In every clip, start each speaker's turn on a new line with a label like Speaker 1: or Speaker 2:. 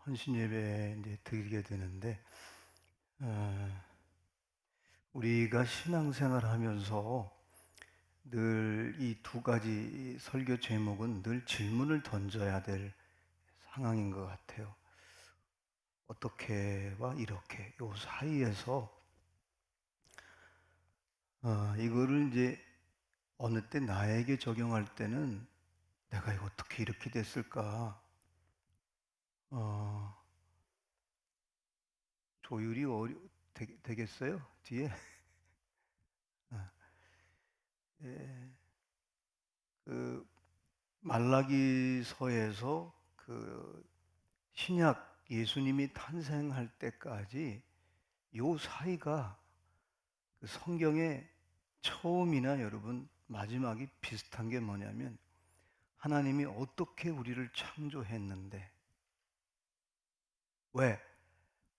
Speaker 1: 헌신 예배 이제 드리게 되는데, 어, 우리가 신앙생활 하면서 늘 이 두 가지 설교 제목은 늘 질문을 던져야 될 상황인 것 같아요. 어떻게와 이렇게, 요 사이에서, 이거를 이제 어느 때 나에게 적용할 때는 내가 이거 어떻게 이렇게 됐을까? 어, 조율이 되겠어요? 뒤에? 어, 예, 그 말라기서에서 그 신약 예수님이 탄생할 때까지 요 사이가 그 성경의 처음이나 여러분 마지막이 비슷한 게 뭐냐면 하나님이 어떻게 우리를 창조했는데 왜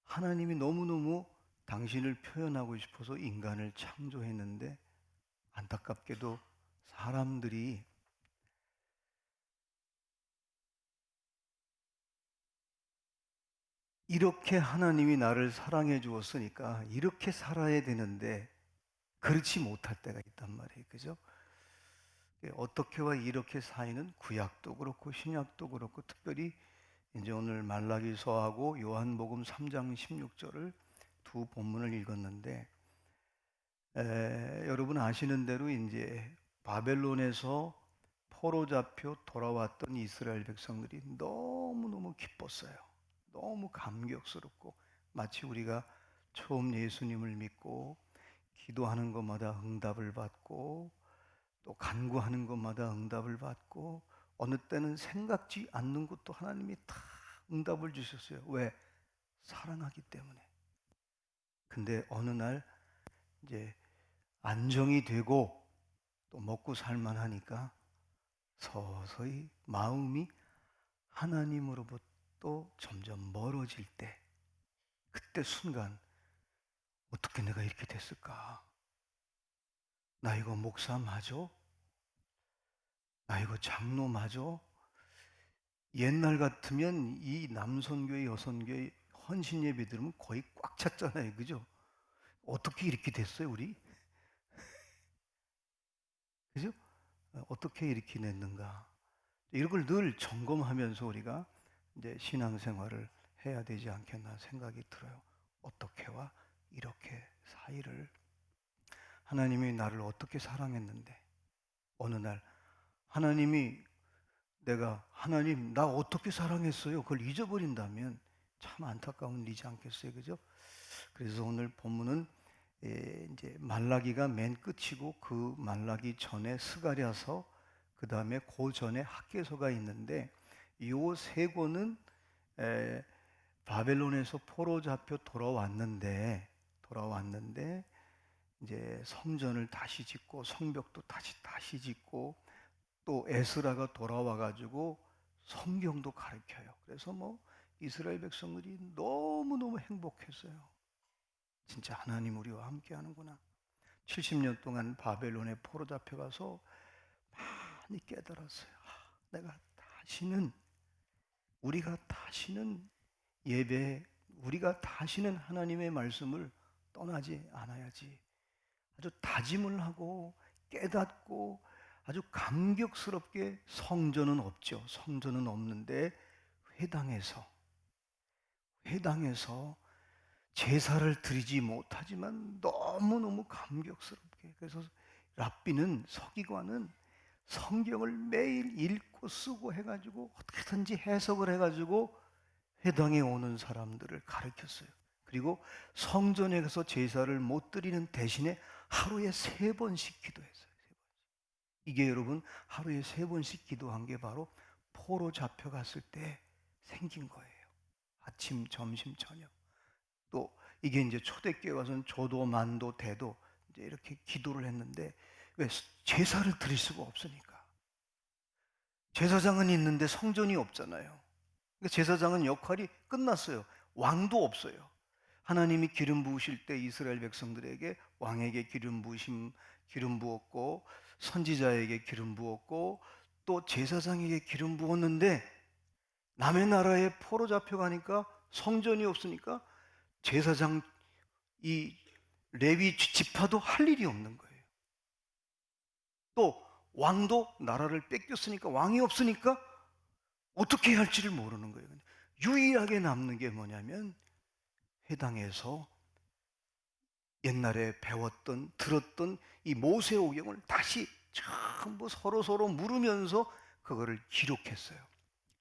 Speaker 1: 하나님이 너무너무 당신을 표현하고 싶어서 인간을 창조했는데 안타깝게도 사람들이 이렇게 하나님이 나를 사랑해 주었으니까 이렇게 살아야 되는데 그렇지 못할 때가 있단 말이에요. 그죠? 어떻게와 이렇게 사이는 구약도 그렇고 신약도 그렇고 특별히 이제 오늘 말라기서하고 요한복음 3장 16절을 두 본문을 읽었는데 여러분 아시는 대로 이제 바벨론에서 포로 잡혀 돌아왔던 이스라엘 백성들이 너무너무 기뻤어요. 너무 감격스럽고 마치 우리가 처음 예수님을 믿고 기도하는 것마다 응답을 받고 또 간구하는 것마다 응답을 받고 어느 때는 생각지 않는 것도 하나님이 다 응답을 주셨어요. 왜? 사랑하기 때문에. 근데 어느 날 이제 안정이 되고 또 먹고 살만하니까 서서히 마음이 하나님으로부터 점점 멀어질 때 그때 순간 어떻게 내가 이렇게 됐을까? 나 이거 목사 맞아? 나 이거 장로 맞아? 옛날 같으면 이 남선교회, 여선교회 헌신 예배 들으면 거의 꽉 찼잖아요. 그죠? 어떻게 이렇게 됐어요, 우리? 그죠? 어떻게 이렇게 됐는가? 이런 걸 늘 점검하면서 우리가 이제 신앙생활을 해야 되지 않겠나 생각이 들어요. 어떻게와 이렇게 사이를 하나님이 나를 어떻게 사랑했는데 어느 날 하나님이 내가 하나님 나 어떻게 사랑했어요? 그걸 잊어버린다면 참 안타까운 일이지 않겠어요, 그죠? 그래서 오늘 본문은 이제 말라기가 맨 끝이고 그 말라기 전에 스가랴서 그 다음에 그 전에 학개서가 있는데 이 세 권은 바벨론에서 포로 잡혀 돌아왔는데 이제 성전을 다시 짓고 성벽도 다시 짓고 또 에스라가 돌아와 가지고 성경도 가르쳐요. 그래서 뭐 이스라엘 백성들이 너무너무 행복했어요. 진짜 하나님 우리와 함께 하는구나. 70년 동안 바벨론에 포로 잡혀가서 많이 깨달았어요. 내가 다시는, 우리가 다시는 우리가 다시는 하나님의 말씀을 떠나지 않아야지. 아주 다짐을 하고 깨닫고 아주 감격스럽게 성전은 없죠. 성전은 없는데 회당에서 회당에서 제사를 드리지 못하지만 너무너무 감격스럽게 그래서 랍비는 서기관은 성경을 매일 읽고 쓰고 해가지고 어떻게든지 해석을 해가지고 회당에 오는 사람들을 가르쳤어요. 그리고 성전에 가서 제사를 못 드리는 대신에 하루에 3번씩 기도했어요. 3번씩. 이게 여러분 하루에 3번씩 기도한 게 바로 포로 잡혀갔을 때 생긴 거예요. 아침, 점심, 저녁. 또 이게 이제 초대교회 와서는 조도, 만도, 대도 이제 이렇게 기도를 했는데 왜 제사를 드릴 수가 없으니까 제사장은 있는데 성전이 없잖아요. 그러니까 제사장은 역할이 끝났어요. 왕도 없어요. 하나님이 기름 부으실 때 이스라엘 백성들에게 왕에게 기름 부었고 선지자에게 기름 부었고 또 제사장에게 기름 부었는데 남의 나라에 포로 잡혀가니까 성전이 없으니까 제사장 이 레위 지파도 할 일이 없는 거예요. 또 왕도 나라를 뺏겼으니까 왕이 없으니까 어떻게 해야 할지를 모르는 거예요. 유일하게 남는 게 뭐냐면 회당에서 옛날에 배웠던 들었던 이 모세오경을 다시 전부 서로 물으면서 그거를 기록했어요.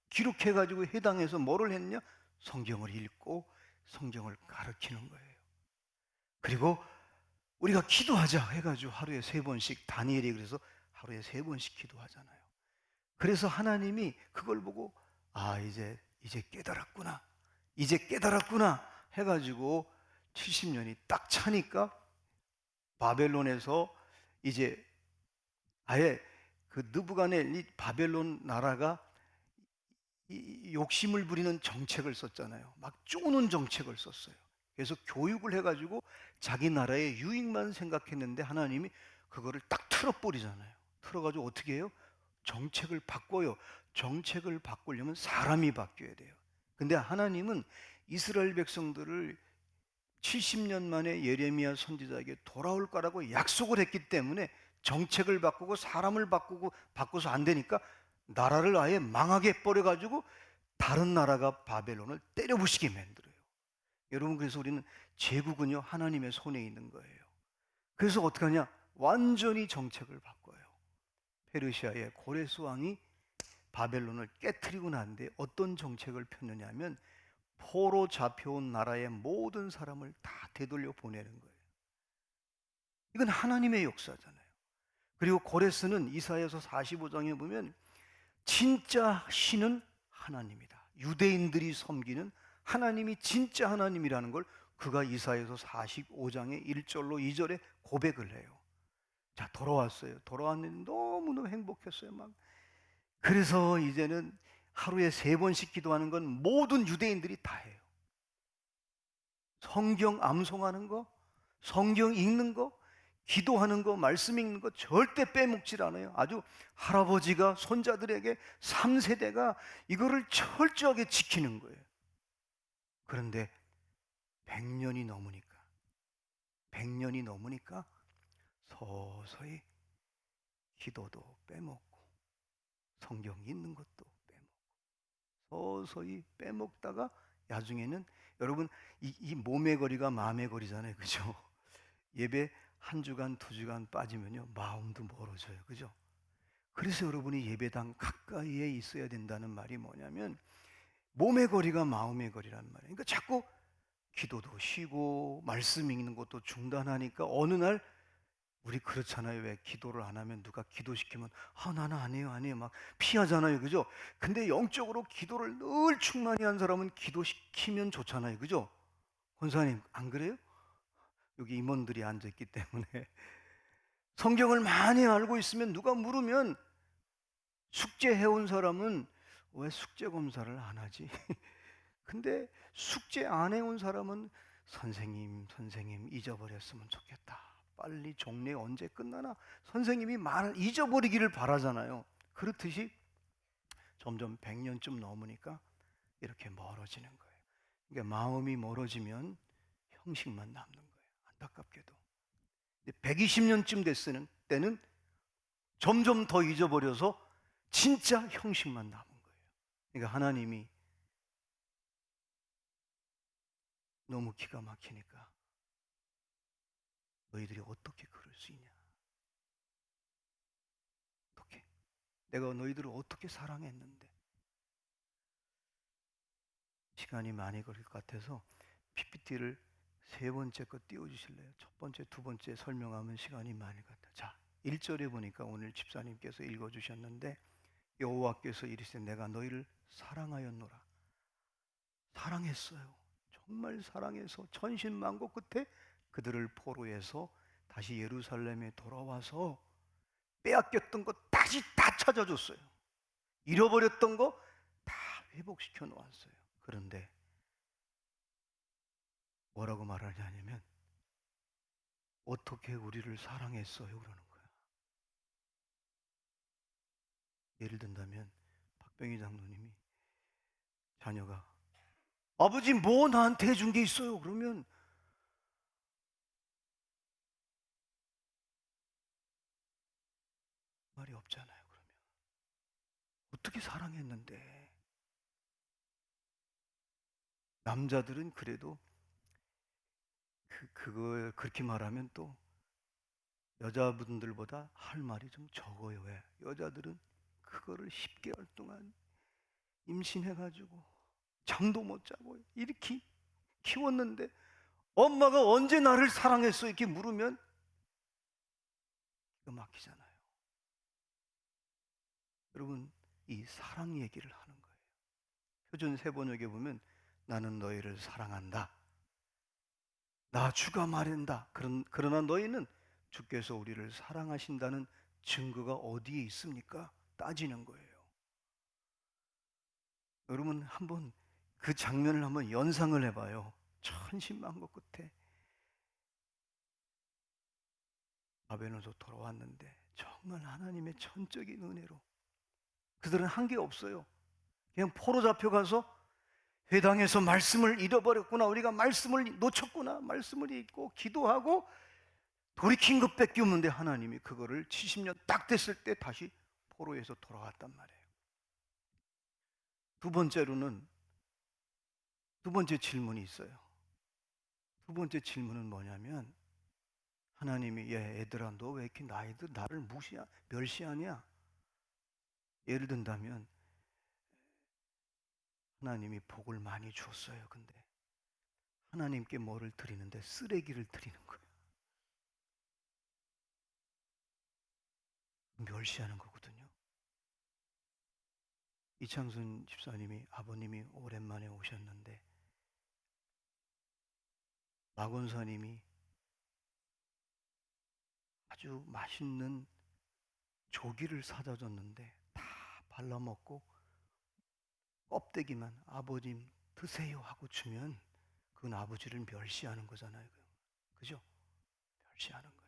Speaker 1: 기록해 가지고 회당에서 뭐를 했냐? 성경을 읽고 성경을 가르치는 거예요. 그리고 우리가 기도하자 해가지고 하루에 3번씩, 다니엘이 그래서 하루에 3번씩 기도하잖아요. 그래서 하나님이 그걸 보고 아 이제 깨달았구나, 이제 깨달았구나 해가지고 70년이 딱 차니까 바벨론에서 이제 아예 그 느부갓네살 바벨론 나라가 이 욕심을 부리는 정책을 썼잖아요. 막 쪼는 정책을 썼어요. 그래서 교육을 해가지고 자기 나라의 유익만 생각했는데 하나님이 그거를 딱 틀어버리잖아요. 틀어가지고 어떻게 해요? 정책을 바꿔요. 정책을 바꾸려면 사람이 바뀌어야 돼요. 근데 하나님은 이스라엘 백성들을 70년 만에 예레미야 선지자에게 돌아올 거라고 약속을 했기 때문에 정책을 바꾸고 사람을 바꿔서 안 되니까 나라를 아예 망하게 버려가지고 다른 나라가 바벨론을 때려부시게 만들어요. 여러분, 그래서 우리는 제국은요 하나님의 손에 있는 거예요. 그래서 어떻게 하냐? 완전히 정책을 바꿔요. 페르시아의 고레스 왕이 바벨론을 깨뜨리고 난 뒤에 어떤 정책을 폈느냐 하면 포로 잡혀온 나라의 모든 사람을 다 되돌려 보내는 거예요. 이건 하나님의 역사잖아요. 그리고 고레스는 이사야서 45장에 보면 진짜 신은 하나님이다. 유대인들이 섬기는 하나님이 진짜 하나님이라는 걸 그가 이사야서 45장의 1절로 2절에 고백을 해요. 자, 돌아왔어요. 돌아왔는데 너무너무 행복했어요. 막. 그래서 이제는 하루에 3번씩 기도하는 건 모든 유대인들이 다 해요. 성경 암송하는 거, 성경 읽는 거, 기도하는 거, 말씀 읽는 거 절대 빼먹질 않아요. 아주 할아버지가 손자들에게 3세대가 이거를 철저하게 지키는 거예요. 그런데 100년이 넘으니까, 100년이 넘으니까 서서히 기도도 빼먹고 성경 읽는 것도 빼먹고 서서히 빼먹다가 나중에는 여러분 이 몸의 거리가 마음의 거리잖아요. 그죠? 예배 1주간 2주간 빠지면요 마음도 멀어져요. 그죠? 그래서 여러분이 예배당 가까이에 있어야 된다는 말이 뭐냐면 몸의 거리가 마음의 거리란 말이에요. 그러니까 자꾸 기도도 쉬고 말씀 읽는 것도 중단하니까 어느 날 우리 그렇잖아요. 왜 기도를 안 하면 누가 기도시키면 아 나는 안 해요 안 해요 막 피하잖아요. 그죠? 근데 영적으로 기도를 늘 충만히 한 사람은 기도시키면 좋잖아요. 그죠? 권사님 안 그래요? 여기 임원들이 앉아있기 때문에 성경을 많이 알고 있으면 누가 물으면 숙제해온 사람은 왜 숙제 검사를 안 하지? 근데 숙제 안 해온 사람은 선생님 잊어버렸으면 좋겠다. 빨리 종례 언제 끝나나 선생님이 말을 잊어버리기를 바라잖아요. 그렇듯이 점점 100년쯤 넘으니까 이렇게 멀어지는 거예요. 그러니까 마음이 멀어지면 형식만 남는 거예요. 안타깝게도. 120년쯤 됐을 때는 점점 더 잊어버려서 진짜 형식만 남은 거예요. 그러니까 하나님이 너무 기가 막히니까 너희들이 어떻게 그럴 수 있냐? 어떻게? 내가 너희들을 어떻게 사랑했는데? 시간이 많이 걸릴 것 같아서 PPT를 3번째 거 띄워주실래요? 첫 번째, 두 번째 설명하면 시간이 많이 갔다. 자, 1절에 보니까 오늘 집사님께서 읽어주셨는데 여호와께서 이르시되 내가 너희를 사랑하였노라. 사랑했어요. 정말 사랑해서 천신만고 끝에 그들을 포로해서 다시 예루살렘에 돌아와서 빼앗겼던 거 다시 다 찾아줬어요. 잃어버렸던 거 다 회복시켜 놓았어요. 그런데 뭐라고 말하냐면 어떻게 우리를 사랑했어요? 그러는 거야. 예를 든다면 박병희 장로님이 자녀가 아버지 뭐 나한테 해준 게 있어요? 그러면 말이 없잖아요. 그러면 어떻게 사랑했는데. 남자들은 그래도 그걸 그렇게 말하면 또 여자분들보다 할 말이 좀 적어요. 왜? 여자들은 그거를 10개월 동안 임신해가지고 잠도 못 자고 이렇게 키웠는데 엄마가 언제 나를 사랑했어? 이렇게 물으면 기가 막히잖아요. 여러분, 이 사랑 얘기를 하는 거예요. 표준 세번역에 보면 나는 너희를 사랑한다. 나 주가 말한다. 그러나 너희는 주께서 우리를 사랑하신다는 증거가 어디에 있습니까? 따지는 거예요. 여러분 한번 그 장면을 한번 연상을 해봐요. 천신만고 끝에 바벨론에서 돌아왔는데 정말 하나님의 전적인 은혜로 그들은 한 게 없어요. 그냥 포로 잡혀가서 회당에서 말씀을 잃어버렸구나, 우리가 말씀을 놓쳤구나, 말씀을 잊고 기도하고 돌이킨 것밖에 없는데 하나님이 그거를 70년 딱 됐을 때 다시 포로에서 돌아왔단 말이에요. 두 번째 질문이 있어요. 두 번째 질문은 뭐냐면 하나님이 얘들아 너 왜 이렇게 나를 멸시하냐? 예를 든다면 하나님이 복을 많이 주었어요. 근데 하나님께 뭐를 드리는데 쓰레기를 드리는 거예요. 멸시하는 거거든요. 이창순 집사님이 아버님이 오랜만에 오셨는데 박원사님이 아주 맛있는 조기를 사다 줬는데 다 발라먹고 껍데기만 아버님 드세요 하고 주면 그건 아버지를 멸시하는 거잖아요. 그죠? 멸시하는 거예요.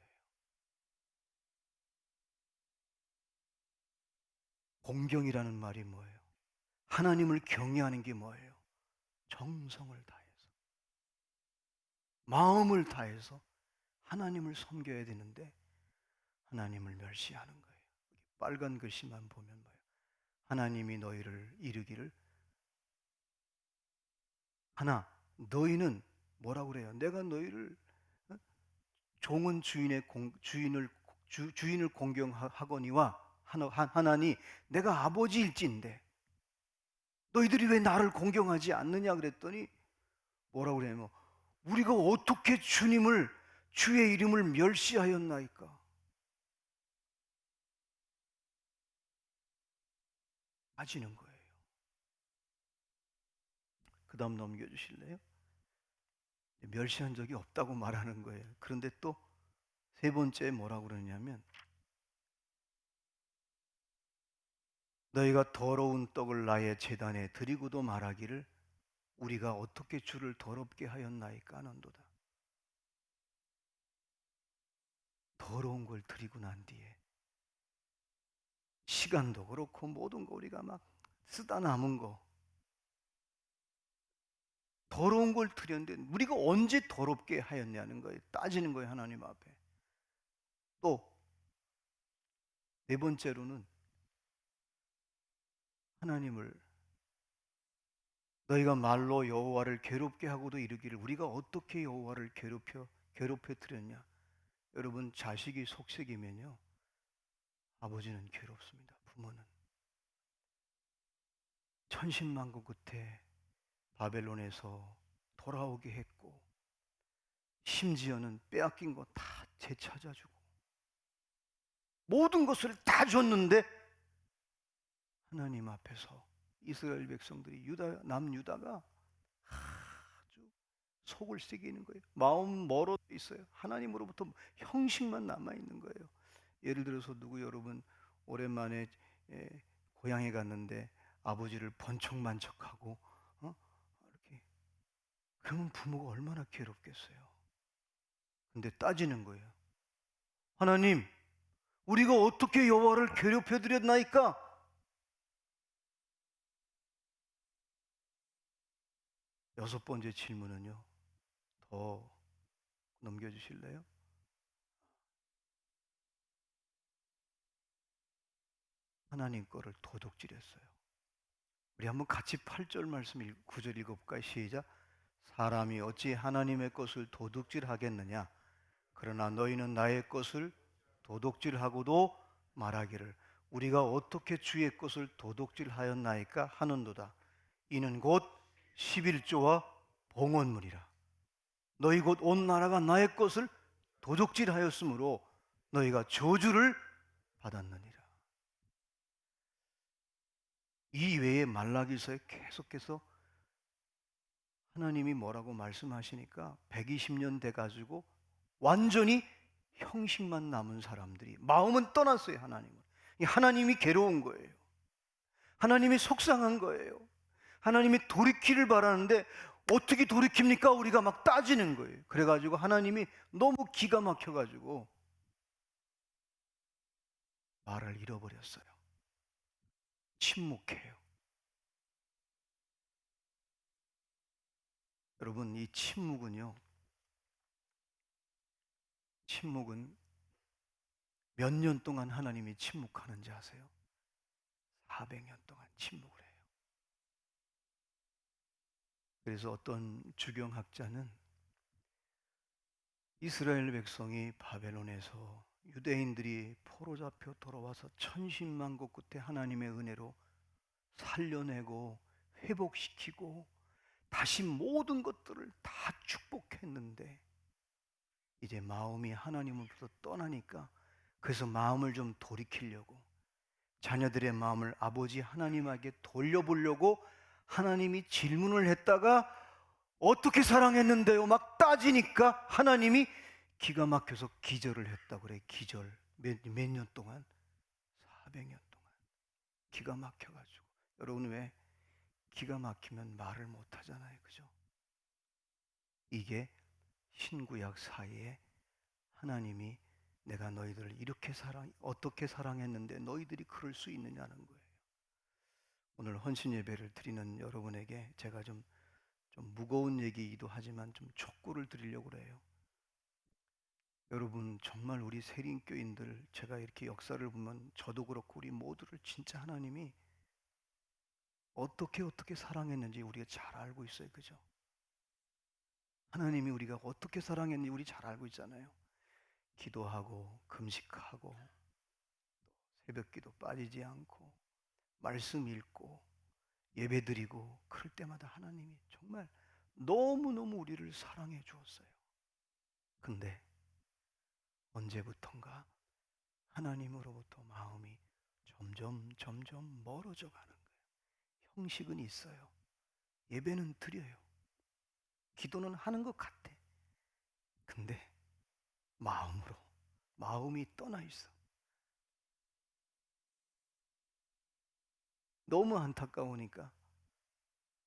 Speaker 1: 공경이라는 말이 뭐예요? 하나님을 경외하는 게 뭐예요? 정성을 다해서, 마음을 다해서 하나님을 섬겨야 되는데 하나님을 멸시하는 거예요. 빨간 글씨만 보면 뭐예요? 하나님이 너희를 이르기를 하나 너희는 뭐라고 그래요? 내가 너희를 어? 종은 주인을 공경하거니와 하나니 내가 아버지일진데 너희들이 왜 나를 공경하지 않느냐 그랬더니 뭐라고 그래요? 뭐, 우리가 어떻게 주의 이름을 멸시하였나이까? 빠지는 거예요. 그 다음 넘겨주실래요? 멸시한 적이 없다고 말하는 거예요. 그런데 또 세 번째 뭐라고 그러냐면 너희가 더러운 떡을 나의 제단에 드리고도 말하기를 우리가 어떻게 주를 더럽게 하였나이까 하는도다. 더러운 걸 드리고 난 뒤에 시간도 그렇고 모든 거 우리가 막 쓰다 남은 거 더러운 걸 드렸는데 우리가 언제 더럽게 하였냐는 거예요. 따지는 거예요. 하나님 앞에. 또 네 번째로는 하나님을 너희가 말로 여호와를 괴롭게 하고도 이르기를 우리가 어떻게 여호와를 괴롭혀 드렸냐. 여러분 자식이 속색이면요 아버지는 괴롭습니다. 부모는 천신만고 끝에 바벨론에서 돌아오게 했고 심지어는 빼앗긴 거 다 되찾아주고 모든 것을 다 줬는데 하나님 앞에서 이스라엘 백성들이 남유다가 아주 속을 새기는 거예요. 마음 멀어 있어요. 하나님으로부터 형식만 남아 있는 거예요. 예를 들어서 여러분 오랜만에 고향에 갔는데 아버지를 번쩍만척하고 이렇게 그러면 부모가 얼마나 괴롭겠어요. 근데 따지는 거예요. 하나님, 우리가 어떻게 여호와를 괴롭혀 드렸나이까? 여섯 번째 질문은요. 더 넘겨주실래요? 하나님 거를 도둑질했어요. 우리 한번 같이 8절 말씀 9절 읽어볼까요? 시작. 사람이 어찌 하나님의 것을 도둑질하겠느냐? 그러나 너희는 나의 것을 도둑질하고도 말하기를 우리가 어떻게 주의 것을 도둑질하였나이까 하는도다. 이는 곧 11조와 봉헌물이라. 너희 곧 온 나라가 나의 것을 도둑질하였으므로 너희가 저주를 받았느니라. 이 외에 말라기서에 계속해서 하나님이 뭐라고 말씀하시니까 120년 돼 가지고 완전히 형식만 남은 사람들이 마음은 떠났어요. 하나님은. 하나님이 괴로운 거예요. 하나님이 속상한 거예요. 하나님이 돌이키를 바라는데 어떻게 돌이킵니까? 우리가 막 따지는 거예요. 그래가지고 하나님이 너무 기가 막혀가지고 말을 잃어버렸어요. 침묵해요. 여러분, 이 침묵은 몇 년 동안 하나님이 침묵하는지 아세요? 400년 동안 침묵을 해요. 그래서 어떤 주경학자는 이스라엘 백성이 바벨론에서 유대인들이 포로 잡혀 돌아와서 천신만고 끝에 하나님의 은혜로 살려내고 회복시키고 다시 모든 것들을 다 축복했는데 이제 마음이 하나님으로부터 떠나니까 그래서 마음을 좀 돌이키려고 자녀들의 마음을 아버지 하나님에게 돌려보려고 하나님이 질문을 했다가 어떻게 사랑했는데요? 막 따지니까 하나님이 기가 막혀서 기절을 했다고 그래. 기절. 몇 년 동안? 400년 동안. 기가 막혀가지고. 여러분 왜 기가 막히면 말을 못 하잖아요. 그죠? 이게 신구약 사이에 하나님이 내가 너희들을 이렇게 어떻게 사랑했는데 너희들이 그럴 수 있느냐는 거예요. 오늘 헌신 예배를 드리는 여러분에게 제가 좀 무거운 얘기이기도 하지만 좀 촉구를 드리려고 그래요. 여러분 정말 우리 세린교인들 제가 이렇게 역사를 보면 저도 그렇고 우리 모두를 진짜 하나님이 어떻게 사랑했는지 우리가 잘 알고 있어요. 그죠? 하나님이 우리가 어떻게 사랑했는지 우리 잘 알고 있잖아요. 기도하고 금식하고 새벽기도 빠지지 않고 말씀 읽고 예배드리고 그럴 때마다 하나님이 정말 너무너무 우리를 사랑해 주었어요. 근데 언제부턴가 하나님으로부터 마음이 점점 멀어져 가는 거예요. 형식은 있어요. 예배는 드려요. 기도는 하는 것 같아. 근데 마음이 떠나 있어. 너무 안타까우니까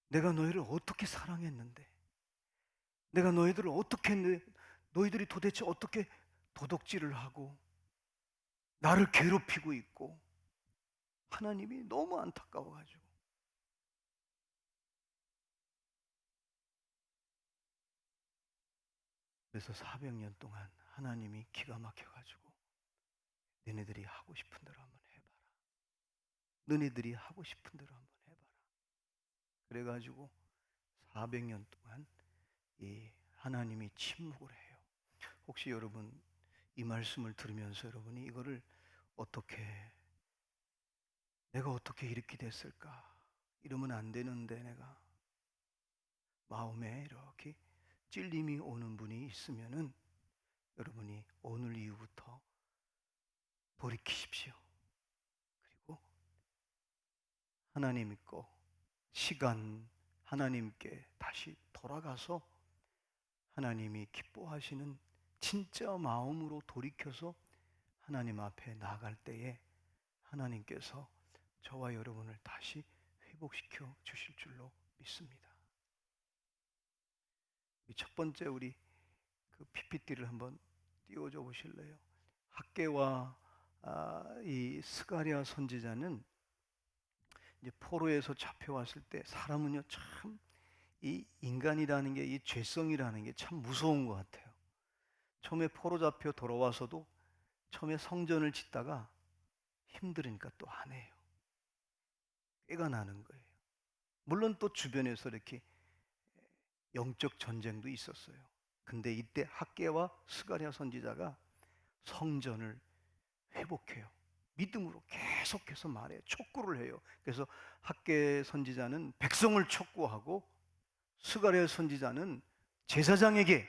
Speaker 1: 내가 너희를 어떻게 사랑했는데 내가 너희들을 어떻게 했는데 너희들이 도대체 어떻게 도둑질을 하고 나를 괴롭히고 있고 하나님이 너무 안타까워가지고 그래서 400년 동안 하나님이 기가 막혀가지고 너네들이 하고 싶은 대로 한번 해봐라. 너네들이 하고 싶은 대로 한번 해봐라. 그래가지고 400년 동안 이 하나님이 침묵을 해요. 혹시 여러분 이 말씀을 들으면서 여러분이 이거를 어떻게 내가 어떻게 이렇게 됐을까? 이러면 안 되는데 내가 마음에 이렇게 찔림이 오는 분이 있으면은 여러분이 오늘 이후부터 돌이키십시오. 그리고 하나님 거 시간 하나님께 다시 돌아가서 하나님이 기뻐하시는 진짜 마음으로 돌이켜서 하나님 앞에 나갈 때에 하나님께서 저와 여러분을 다시 회복시켜 주실 줄로 믿습니다. 첫 번째 우리 그 PPT를 한번 띄워줘 보실래요? 학개와 이 스가랴 선지자는 이제 포로에서 잡혀왔을 때 사람은요 참 이 인간이라는 게, 이 죄성이라는 게 참 무서운 것 같아요. 처음에 포로 잡혀 돌아와서도 처음에 성전을 짓다가 힘들으니까 또 안 해요. 꾀가 나는 거예요. 물론 또 주변에서 이렇게 영적 전쟁도 있었어요. 근데 이때 학개와 스가랴 선지자가 성전을 회복해요. 믿음으로 계속해서 말해요. 촉구를 해요. 그래서 학개 선지자는 백성을 촉구하고 스가랴 선지자는 제사장에게,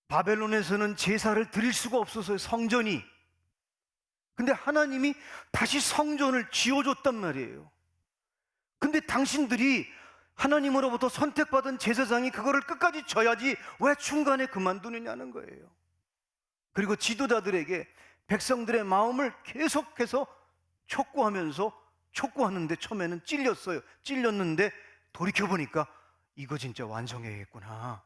Speaker 1: 바벨론에서는 제사를 드릴 수가 없어서요, 성전이. 근데 하나님이 다시 성전을 지어줬단 말이에요. 근데 당신들이 하나님으로부터 선택받은 제사장이 그거를 끝까지 져야지 왜 중간에 그만두느냐는 거예요. 그리고 지도자들에게 백성들의 마음을 계속해서 촉구하는데 처음에는 찔렸어요. 찔렸는데 돌이켜보니까 이거 진짜 완성해야겠구나.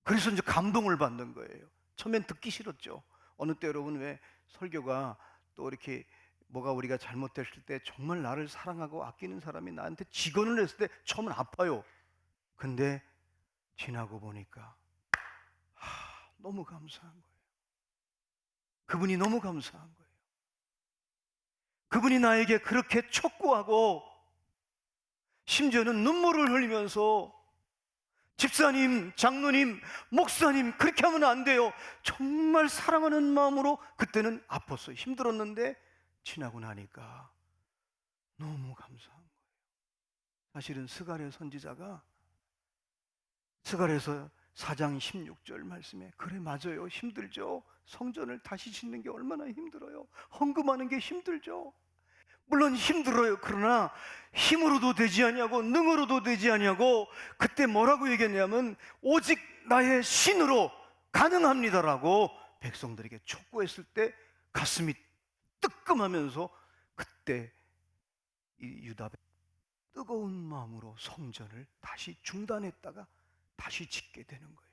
Speaker 1: 그래서 이제 감동을 받는 거예요. 처음엔 듣기 싫었죠. 어느 때 여러분 왜 설교가 또 이렇게 뭐가 우리가 잘못됐을 때 정말 나를 사랑하고 아끼는 사람이 나한테 직언을 했을 때 처음은 아파요. 근데 지나고 보니까 너무 감사한 거예요. 그분이 너무 감사한 거예요. 그분이 나에게 그렇게 촉구하고 심지어는 눈물을 흘리면서 집사님, 장로님, 목사님 그렇게 하면 안 돼요. 정말 사랑하는 마음으로 그때는 아팠어요. 힘들었는데 지나고 나니까 너무 감사한 거예요. 사실은 스가랴 선지자가 스가랴서 4장 16절 말씀에 그래 맞아요. 힘들죠. 성전을 다시 짓는 게 얼마나 힘들어요. 헌금하는 게 힘들죠. 물론 힘들어요. 그러나 힘으로도 되지 아니하고 능으로도 되지 아니하고 그때 뭐라고 얘기했냐면 오직 나의 신으로 가능합니다라고 백성들에게 촉구했을 때 가슴이 뜨끔하면서 그때 이 유다 뜨거운 마음으로 성전을 다시 중단했다가 다시 짓게 되는 거예요.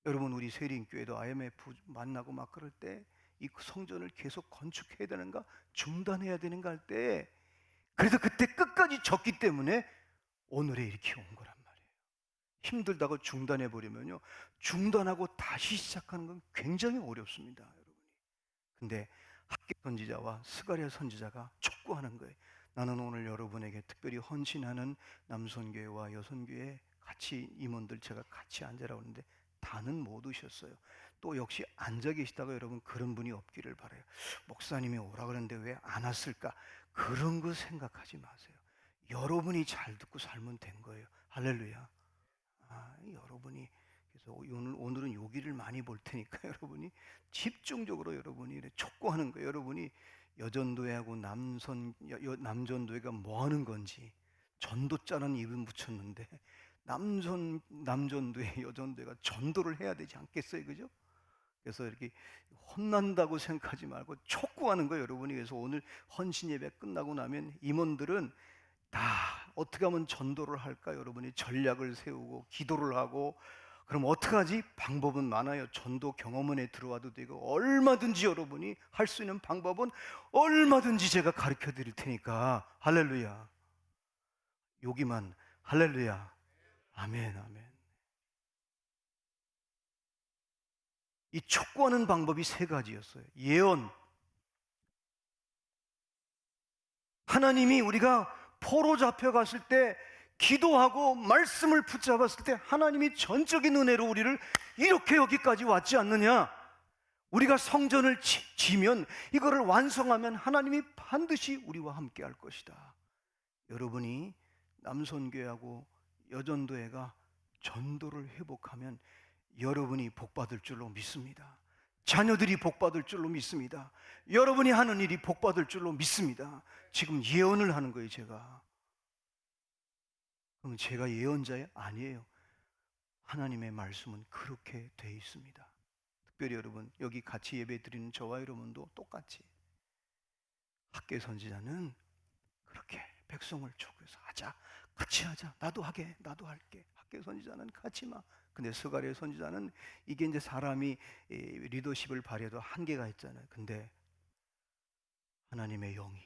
Speaker 1: 여러분 우리 세린교회도 IMF 만나고 막 그럴 때 이 성전을 계속 건축해야 되는가 중단해야 되는가 할 때 그래서 그때 끝까지 졌기 때문에 오늘에 이렇게 온 거란 말이에요. 힘들다고 중단해 버리면요 중단하고 다시 시작하는 건 굉장히 어렵습니다, 여러분이. 근데 학개 선지자와 스가랴 선지자가 촉구하는 거예요. 나는 오늘 여러분에게 특별히 헌신하는 남선교회와 여선교회 같이 임원들 제가 같이 앉으라고 하는데 다는 못 오셨어요. 또 역시 앉아 계시다가 여러분 그런 분이 없기를 바라요. 목사님이 오라 그러는데 왜 안 왔을까? 그런 거 생각하지 마세요. 여러분이 잘 듣고 살면 된 거예요. 할렐루야. 여러분이 그래서 오늘은 여기를 많이 볼 테니까 여러분이 집중적으로 여러분이 이렇게 촉구하는 거예요. 여러분이 여전도회하고 남전도회가 뭐 하는 건지 전도자는 이름 붙였는데 남전도회 여전도회가 전도를 해야 되지 않겠어요, 그죠? 그래서 이렇게 혼난다고 생각하지 말고 촉구하는 거예요, 여러분이. 그래서 오늘 헌신 예배 끝나고 나면 임원들은 다 어떻게 하면 전도를 할까 여러분이 전략을 세우고 기도를 하고 그럼 어떡하지? 방법은 많아요. 전도 경험원에 들어와도 되고 얼마든지 여러분이 할 수 있는 방법은 얼마든지 제가 가르쳐 드릴 테니까 할렐루야. 여기만 할렐루야. 아멘 아멘. 이 촉구하는 방법이 세 가지였어요. 예언, 하나님이 우리가 포로 잡혀갔을 때 기도하고 말씀을 붙잡았을 때 하나님이 전적인 은혜로 우리를 이렇게 여기까지 왔지 않느냐. 우리가 성전을 지면 이거를 완성하면 하나님이 반드시 우리와 함께 할 것이다. 여러분이 남선교회하고 여전도회가 전도를 회복하면 여러분이 복받을 줄로 믿습니다. 자녀들이 복받을 줄로 믿습니다. 여러분이 하는 일이 복받을 줄로 믿습니다. 지금 예언을 하는 거예요, 제가. 그럼 제가 예언자예요? 아니에요. 하나님의 말씀은 그렇게 돼 있습니다. 특별히 여러분, 여기 같이 예배 드리는 저와 여러분도 똑같이 학개 선지자는 그렇게 백성을 촉구해서 하자, 같이 하자, 나도 하게, 나도 할게. 학개 선지자는 같이 막. 근데 스가랴 선지자는 이게 이제 사람이 리더십을 발휘해도 한계가 있잖아요. 근데 하나님의 영이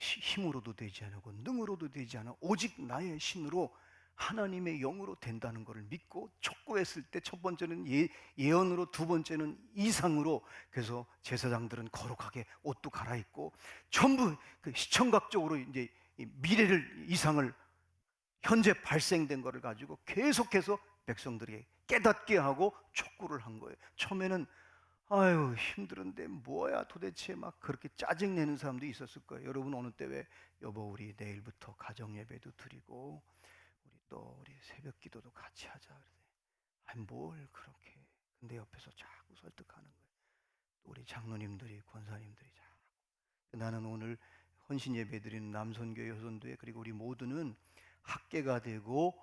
Speaker 1: 힘으로도 되지 않고 능으로도 되지 않아 오직 나의 신으로 하나님의 영으로 된다는 것을 믿고 촉구했을 때 첫 번째는 예언으로, 두 번째는 이상으로. 그래서 제사장들은 거룩하게 옷도 갈아입고 전부 그 시청각적으로 이제 미래를, 이상을, 현재 발생된 것을 가지고 계속해서 백성들에게 깨닫게 하고 촉구를 한 거예요. 처음에는 아유 힘들은데 뭐야 도대체 막 그렇게 짜증내는 사람도 있었을 거예요. 여러분 어느 때 왜 여보 우리 내일부터 가정 예배도 드리고 우리 새벽 기도도 같이 하자 그러더니 아니 뭘 그렇게. 근데 옆에서 자꾸 설득하는 거예요. 우리 장로님들이, 권사님들이 자꾸. 나는 오늘 헌신 예배 드리는 남선교회, 여선교회 그리고 우리 모두는 학계가 되고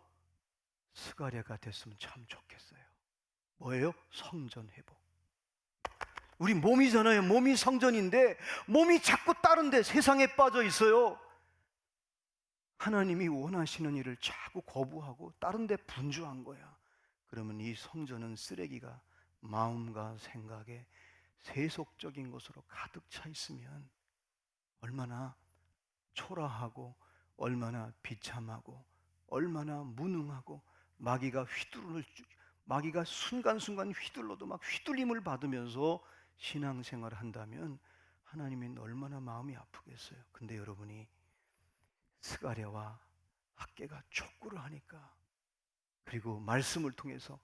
Speaker 1: 스가랴가 됐으면 참 좋겠어요. 뭐예요? 성전 회복. 우리 몸이잖아요. 몸이 성전인데 몸이 자꾸 다른 데 세상에 빠져 있어요. 하나님이 원하시는 일을 자꾸 거부하고 다른 데 분주한 거야. 그러면 이 성전은 쓰레기가 마음과 생각에 세속적인 것으로 가득 차 있으면 얼마나 초라하고 얼마나 비참하고 얼마나 무능하고 마귀가 순간순간 휘둘러도 막 휘둘림을 받으면서 신앙생활을 한다면 하나님은 얼마나 마음이 아프겠어요. 근데 여러분이 스가랴와 학개가 촉구를 하니까, 그리고 말씀을 통해서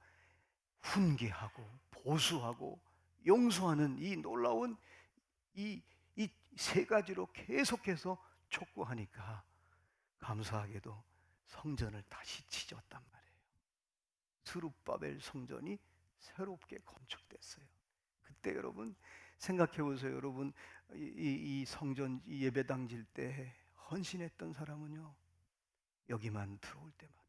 Speaker 1: 훈계하고 보수하고 용서하는 이 놀라운 이 세 가지로 계속해서 촉구하니까 감사하게도 성전을 다시 지었단 말이에요. 스룹바벨 성전이 새롭게 건축됐어요. 그때 여러분 생각해 보세요. 여러분 이 성전 예배당 질 때 헌신했던 사람은요 여기만 들어올 때마다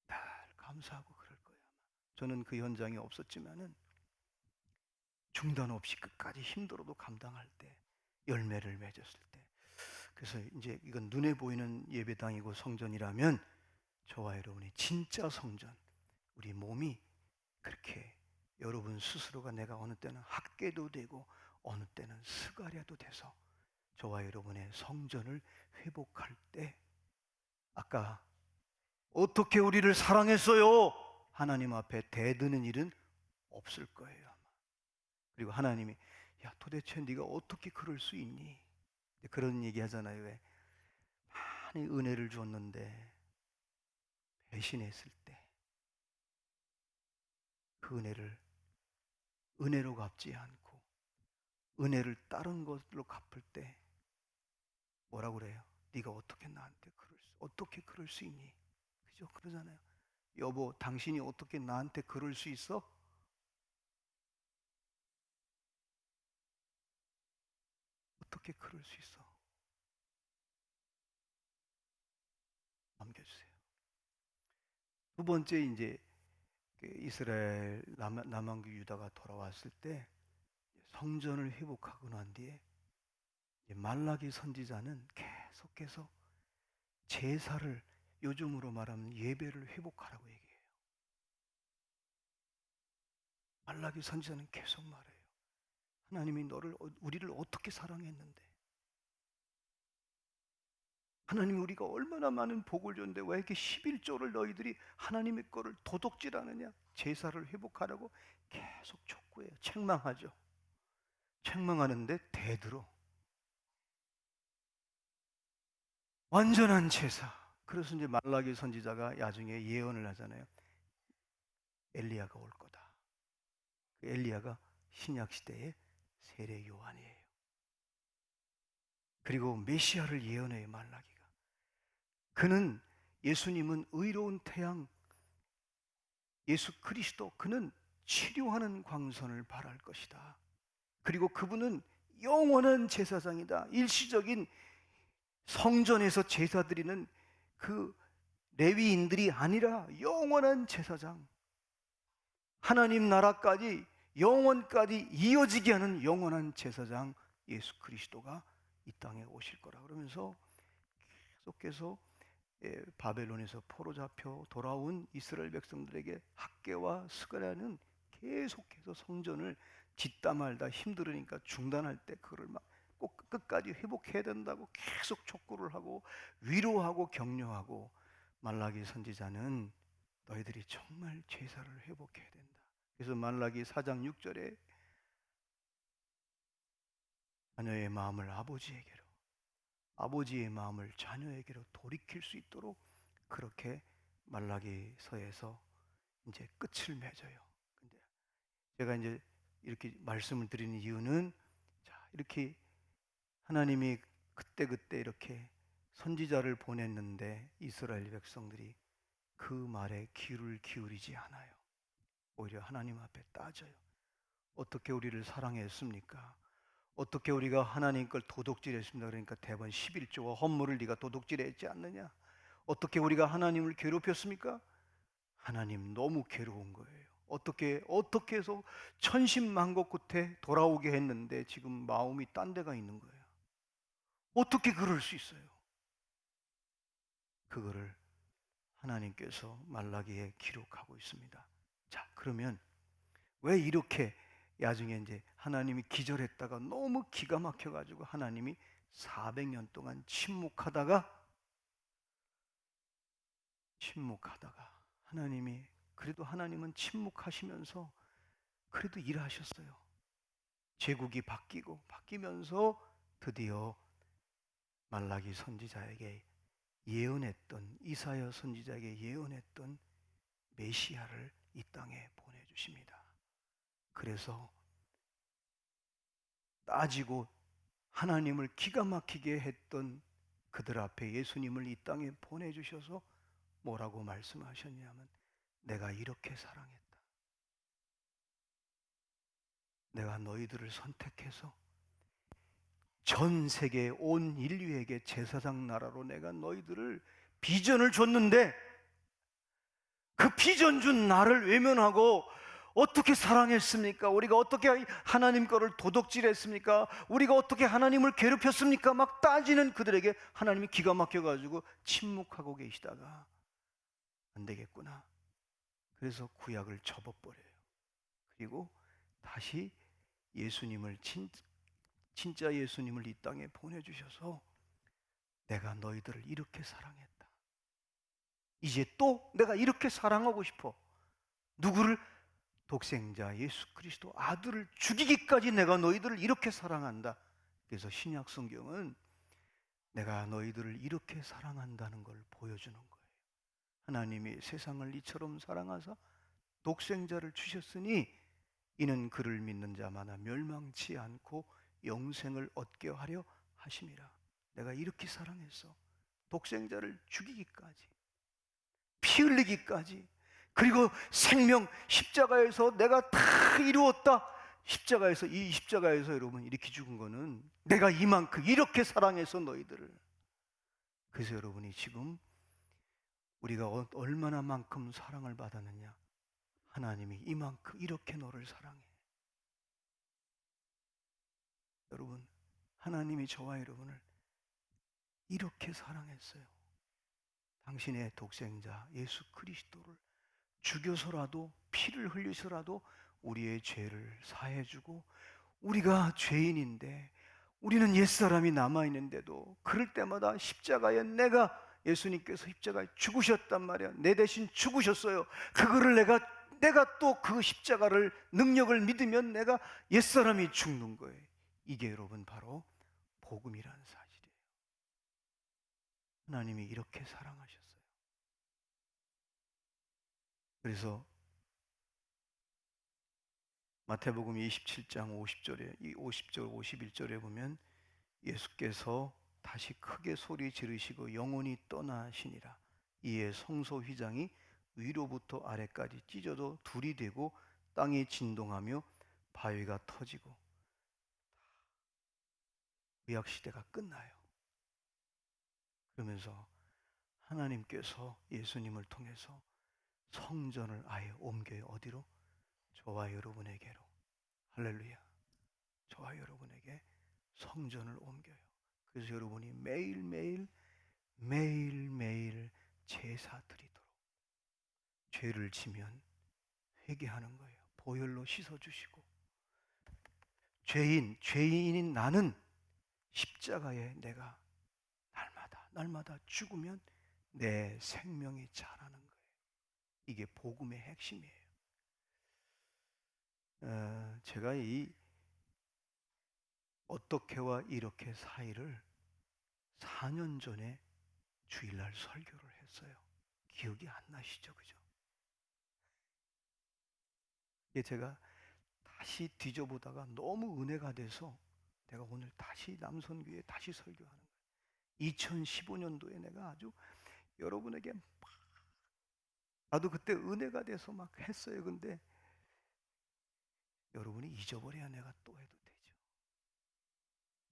Speaker 1: 늘 감사하고 그럴 거예요. 저는 그 현장에 없었지만은 중단 없이 끝까지 힘들어도 감당할 때, 열매를 맺었을 때. 그래서 이제 이건 눈에 보이는 예배당이고 성전이라면 저와 여러분이 진짜 성전, 우리 몸이 그렇게 여러분 스스로가 내가 어느 때는 학계도 되고 어느 때는 스가랴도 돼서 저와 여러분의 성전을 회복할 때, 아까 어떻게 우리를 사랑했어요? 하나님 앞에 대드는 일은 없을 거예요. 그리고 하나님이 야 도대체 네가 어떻게 그럴 수 있니? 그런 얘기 하잖아요. 왜 많이 은혜를 줬는데 배신했을 때 그 은혜로 갚지 않고 은혜를 다른 것으로 갚을 때 뭐라고 그래요? 네가 어떻게 그럴 수 있니? 그죠? 그러잖아요. 여보 당신이 어떻게 나한테 그럴 수 있어? 어떻게 그럴 수 있어? 남겨주세요. 두 번째 이제 이스라엘 남왕국 유다가 돌아왔을 때 성전을 회복하고 난 뒤에 말라기 선지자는 계속해서 제사를, 요즘으로 말하면 예배를 회복하라고 얘기해요. 말라기 선지자는 계속 말해요. 하나님이 우리를 어떻게 사랑했는데, 하나님이 우리가 얼마나 많은 복을 줬는데 왜 이렇게 11조를 너희들이 하나님의 거를 도둑질하느냐? 제사를 회복하라고 계속 촉구해요. 책망하죠. 책망하는데 대들어. 완전한 제사. 그래서 이제 말라기 선지자가 나중에 예언을 하잖아요. 엘리야가 올 거다. 그 엘리야가 신약 시대의 세례 요한이에요. 그리고 메시아를 예언해요, 말라기가. 예수님은 의로운 태양, 예수 그리스도, 그는 치료하는 광선을 발할 것이다. 그리고 그분은 영원한 제사장이다. 일시적인 성전에서 제사 드리는 그 레위인들이 아니라 영원한 제사장, 하나님 나라까지 영원까지 이어지게 하는 영원한 제사장 예수 그리스도가 이 땅에 오실 거라 그러면서 계속해서 바벨론에서 포로 잡혀 돌아온 이스라엘 백성들에게 학개와 스가랴는 계속해서 성전을 짓다 말다 힘들으니까 중단할 때 그거를 막 꼭 끝까지 회복해야 된다고 계속 촉구를 하고 위로하고 격려하고, 말라기 선지자는 너희들이 정말 제사를 회복해야 된다. 그래서 말라기 4장 6절에 자녀의 마음을 아버지에게로, 아버지의 마음을 자녀에게로 돌이킬 수 있도록 그렇게 말라기서에서 이제 끝을 맺어요. 근데 제가 이제 이렇게 말씀을 드리는 이유는, 자, 이렇게 하나님이 그때그때 이렇게 선지자를 보냈는데 이스라엘 백성들이 그 말에 귀를 기울이지 않아요. 오히려 하나님 앞에 따져요. 어떻게 우리를 사랑했습니까? 어떻게 우리가 하나님 걸 도둑질했습니까? 그러니까 대번 11조와 헌물을 네가 도둑질했지 않느냐? 어떻게 우리가 하나님을 괴롭혔습니까? 하나님 너무 괴로운 거예요. 어떻게 해서 천신만고 끝에 돌아오게 했는데 지금 마음이 딴 데가 있는 거예요. 어떻게 그럴 수 있어요? 그거를 하나님께서 말라기에 기록하고 있습니다. 자, 그러면 왜 이렇게 나중에 이제 하나님이 기절했다가 너무 기가 막혀가지고 하나님이 400년 동안 침묵하다가 하나님이, 그래도 하나님은 침묵하시면서 그래도 일하셨어요. 제국이 바뀌면서 드디어 말라기 선지자에게 예언했던, 이사야 선지자에게 예언했던 메시아를 이 땅에 보내주십니다. 그래서 따지고 하나님을 기가 막히게 했던 그들 앞에 예수님을 이 땅에 보내주셔서 뭐라고 말씀하셨냐면, 내가 이렇게 사랑했다. 내가 너희들을 선택해서 전 세계 온 인류에게 제사장 나라로 내가 너희들을 비전을 줬는데, 그 비전 준 나를 외면하고 어떻게 사랑했습니까? 우리가 어떻게 하나님 거를 도둑질했습니까? 우리가 어떻게 하나님을 괴롭혔습니까? 막 따지는 그들에게 하나님이 기가 막혀가지고 침묵하고 계시다가, 안 되겠구나, 그래서 구약을 접어버려요. 그리고 다시 예수님을, 진짜 예수님을 이 땅에 보내주셔서 내가 너희들을 이렇게 사랑했다. 이제 또 내가 이렇게 사랑하고 싶어. 누구를? 독생자 예수 그리스도 아들을 죽이기까지 내가 너희들을 이렇게 사랑한다. 그래서 신약 성경은 내가 너희들을 이렇게 사랑한다는 걸 보여주는 거예요. 하나님이 세상을 이처럼 사랑하사 독생자를 주셨으니 이는 그를 믿는 자마다 멸망치 않고 영생을 얻게 하려 하심이라. 내가 이렇게 사랑했어. 독생자를 죽이기까지, 피 흘리기까지, 그리고 생명 십자가에서 내가 다 이루었다. 이 십자가에서 여러분 이렇게 죽은 거는 내가 이만큼 이렇게 사랑해서 너희들을. 그래서 여러분이 지금 우리가 얼마나 만큼 사랑을 받았느냐. 하나님이 이만큼 이렇게 너를 사랑해. 여러분, 하나님이 저와 여러분을 이렇게 사랑했어요. 당신의 독생자 예수 그리스도를 죽여서라도, 피를 흘리서라도 우리의 죄를 사해주고, 우리가 죄인인데, 우리는 옛사람이 남아있는데도 그럴 때마다 십자가에, 예수님께서 십자가에 죽으셨단 말이야. 내 대신 죽으셨어요. 그거를 내가 또 그 십자가를, 능력을 믿으면 내가 옛사람이 죽는 거예요. 이게 여러분 바로 복음이라는 사실이에요. 하나님이 이렇게 사랑하셨어요. 그래서 마태복음 27장 50절에, 이 50절 51절에 보면 예수께서 다시 크게 소리 지르시고 영원히 떠나시니라. 이에 성소 휘장이 위로부터 아래까지 찢어져 둘이 되고 땅이 진동하며 바위가 터지고, 구약 시대가 끝나요. 그러면서 하나님께서 예수님을 통해서 성전을 아예 옮겨요. 어디로? 저와 여러분에게로. 할렐루야. 저와 여러분에게 성전을 옮겨요. 그래서 여러분이 매일매일 제사 드리도록, 죄를 지면 회개하는 거예요. 보혈로 씻어주시고, 죄인인 나는 십자가에 내가 날마다 죽으면 내 생명이 자라는 거예요. 이게 복음의 핵심이에요. 제가 이 어떻게와 이렇게 사이를 4년 전에 주일날 설교를 했어요. 기억이 안 나시죠? 그죠? 이게 제가 다시 뒤져보다가 너무 은혜가 돼서 내가 오늘 다시 남선교회에 다시 설교하는 거예요. 2015년도에 내가 아주 여러분에게 나도 그때 은혜가 돼서 막 했어요. 근데 여러분이 잊어버려야 내가 또 해도 되죠.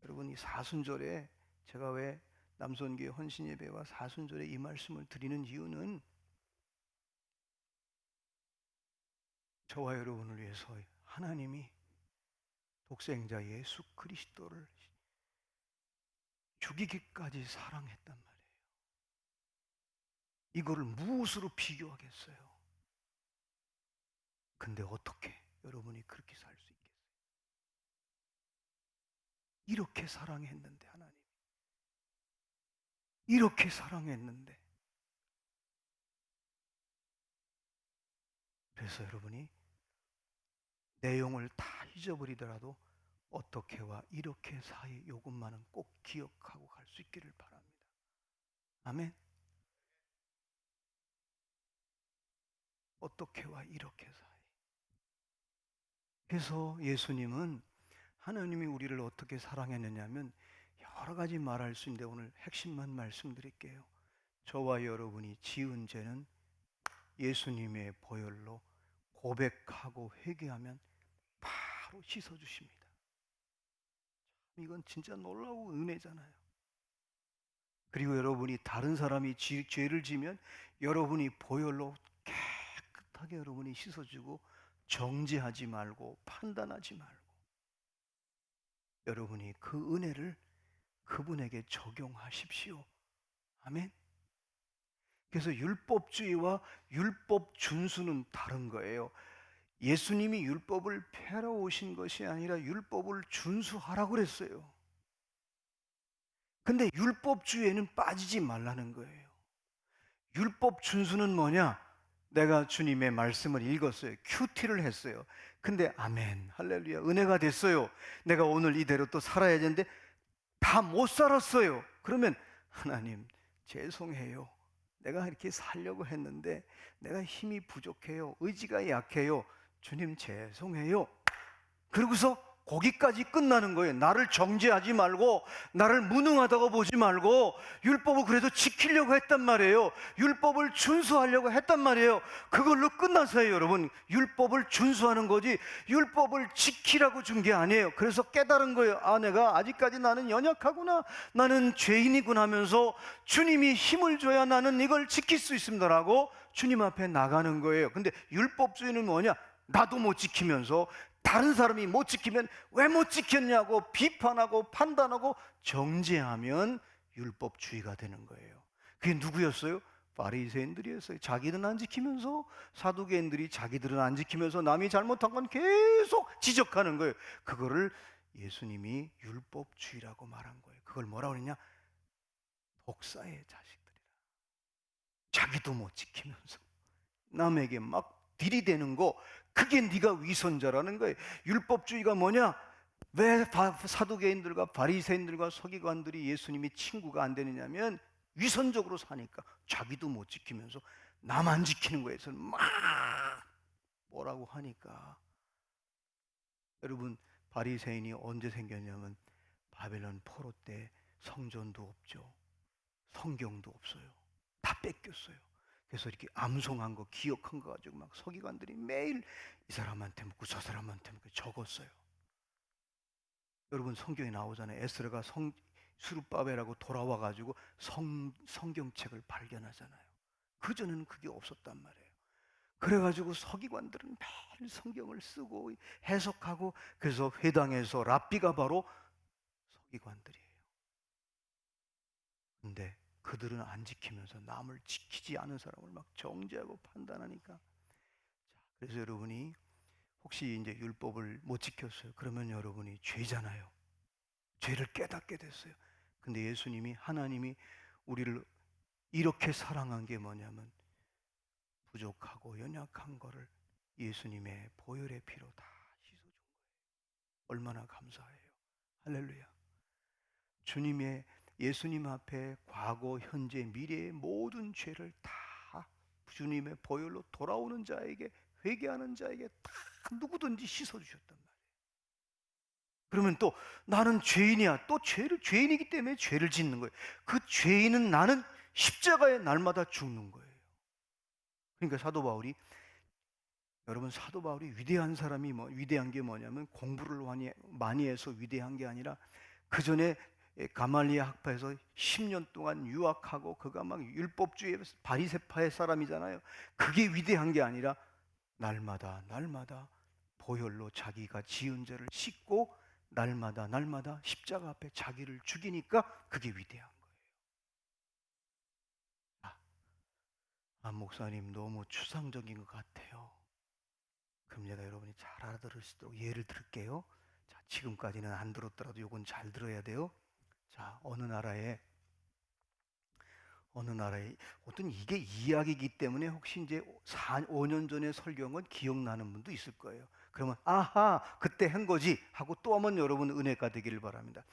Speaker 1: 여러분이 사순절에 제가 왜 남선교회 헌신예배와 사순절에 이 말씀을 드리는 이유는 저와 여러분을 위해서 하나님이 독생자 예수 그리스도를 죽이기까지 사랑했단 말이에요. 이거를 무엇으로 비교하겠어요? 근데 어떻게 여러분이 그렇게 살 수 있겠어요? 이렇게 사랑했는데 하나님, 이렇게 사랑했는데. 그래서 여러분이 내용을 다 잊어버리더라도 어떻게와 이렇게 사이 이것만은 꼭 기억하고 갈 수 있기를 바랍니다. 아멘. 어떻게와 이렇게 사이. 그래서 예수님은 하나님이 우리를 어떻게 사랑했느냐면 여러 가지 말할 수 있는데 오늘 핵심만 말씀드릴게요. 저와 여러분이 지은 죄는 예수님의 보혈로 고백하고 회개하면 바로 씻어주십니다. 이건 진짜 놀라운 은혜잖아요. 그리고 여러분이 다른 사람이 죄를 지면 여러분이 보혈로 깨끗하게 여러분이 씻어주고 정죄하지 말고 판단하지 말고 여러분이 그 은혜를 그분에게 적용하십시오. 아멘. 그래서 율법주의와 율법 준수는 다른 거예요. 예수님이 율법을 폐하러 오신 것이 아니라 율법을 준수하라고 그랬어요. 근데 율법주의에는 빠지지 말라는 거예요. 율법 준수는 뭐냐? 내가 주님의 말씀을 읽었어요. 큐티를 했어요. 근데 아멘, 할렐루야, 은혜가 됐어요. 내가 오늘 이대로 또 살아야 되는데 다 못 살았어요. 그러면 하나님 죄송해요. 내가 이렇게 살려고 했는데 내가 힘이 부족해요. 의지가 약해요. 주님 죄송해요. 그러고서 거기까지 끝나는 거예요. 나를 정죄하지 말고 나를 무능하다고 보지 말고 율법을 그래도 지키려고 했단 말이에요. 율법을 준수하려고 했단 말이에요. 그걸로 끝나서요. 여러분, 율법을 준수하는 거지 율법을 지키라고 준 게 아니에요. 그래서 깨달은 거예요. 아, 내가 아직까지 나는 연약하구나, 나는 죄인이구나 하면서 주님이 힘을 줘야 나는 이걸 지킬 수 있습니다라고 주님 앞에 나가는 거예요. 근데 율법주의는 뭐냐? 나도 못 지키면서 다른 사람이 못 지키면 왜 못 지켰냐고 비판하고 판단하고 정죄하면 율법주의가 되는 거예요. 그게 누구였어요? 바리새인들이었어요. 자기들은 안 지키면서, 사두개인들이 자기들은 안 지키면서 남이 잘못한 건 계속 지적하는 거예요. 그거를 예수님이 율법주의라고 말한 거예요. 그걸 뭐라고 그러냐? 독사의 자식들이라. 자기도 못 지키면서 남에게 막 들이대는 거, 그게 네가 위선자라는 거예요. 율법주의가 뭐냐? 왜 사두개인들과 바리새인들과 서기관들이 예수님이 친구가 안 되느냐면 위선적으로 사니까 자기도 못 지키면서 나만 지키는 거에서 막 뭐라고 하니까. 여러분, 바리새인이 언제 생겼냐면 바벨론 포로 때 성전도 없죠. 성경도 없어요. 다 뺏겼어요. 그래서 이렇게 암송한 거, 기억한 거 가지고 막 서기관들이 매일 이 사람한테 묻고 저 사람한테 묻고 적었어요. 여러분, 성경에 나오잖아요. 에스라가 수르바벨하고 돌아와 가지고 성경책을 발견하잖아요. 그전에는 그게 없었단 말이에요. 그래가지고 서기관들은 매일 성경을 쓰고 해석하고, 그래서 회당에서 랍비가 바로 서기관들이에요. 근데 그들은 안 지키면서 남을 지키지 않은 사람을 막 정죄하고 판단하니까. 자, 그래서 여러분이 혹시 이제 율법을 못 지켰어요. 그러면 여러분이 죄잖아요. 죄를 깨닫게 됐어요. 근데 예수님이, 하나님이 우리를 이렇게 사랑한 게 뭐냐면 부족하고 연약한 거를 예수님의 보혈의 피로 다 씻어준 거예요. 얼마나 감사해요. 할렐루야. 주님의, 예수님 앞에 과거, 현재, 미래의 모든 죄를 다 주님의 보혈로 돌아오는 자에게, 회개하는 자에게 다 누구든지 씻어주셨단 말이에요. 그러면 또 나는 죄인이야. 또 죄인이기 때문에 죄를 짓는 거예요. 그 죄인은 나는 십자가에 날마다 죽는 거예요. 그러니까 사도 바울이, 여러분, 사도 바울이 위대한 사람이 위대한 게 뭐냐면 공부를 많이 해서 위대한 게 아니라 그 전에 가말리아 학파에서 10년 동안 유학하고 그가 막 율법주의 바리새파의 사람이잖아요. 그게 위대한 게 아니라 날마다 날마다 보혈로 자기가 지은 죄를 씻고 날마다 날마다 십자가 앞에 자기를 죽이니까 그게 위대한 거예요. 목사님 너무 추상적인 것 같아요. 그럼 제가 여러분이 잘 알아들을 수 있도록 예를 들을게요. 자, 지금까지는 안 들었더라도 이건 잘 들어야 돼요. 자, 어느 나라에 어떤, 이게 이야기이기 때문에 혹시 이제 5년 전의 설경은 기억나는 분도 있을 거예요. 그러면 아하, 그때 한 거지 하고 또 한번 여러분 은혜가 되기를 바랍니다.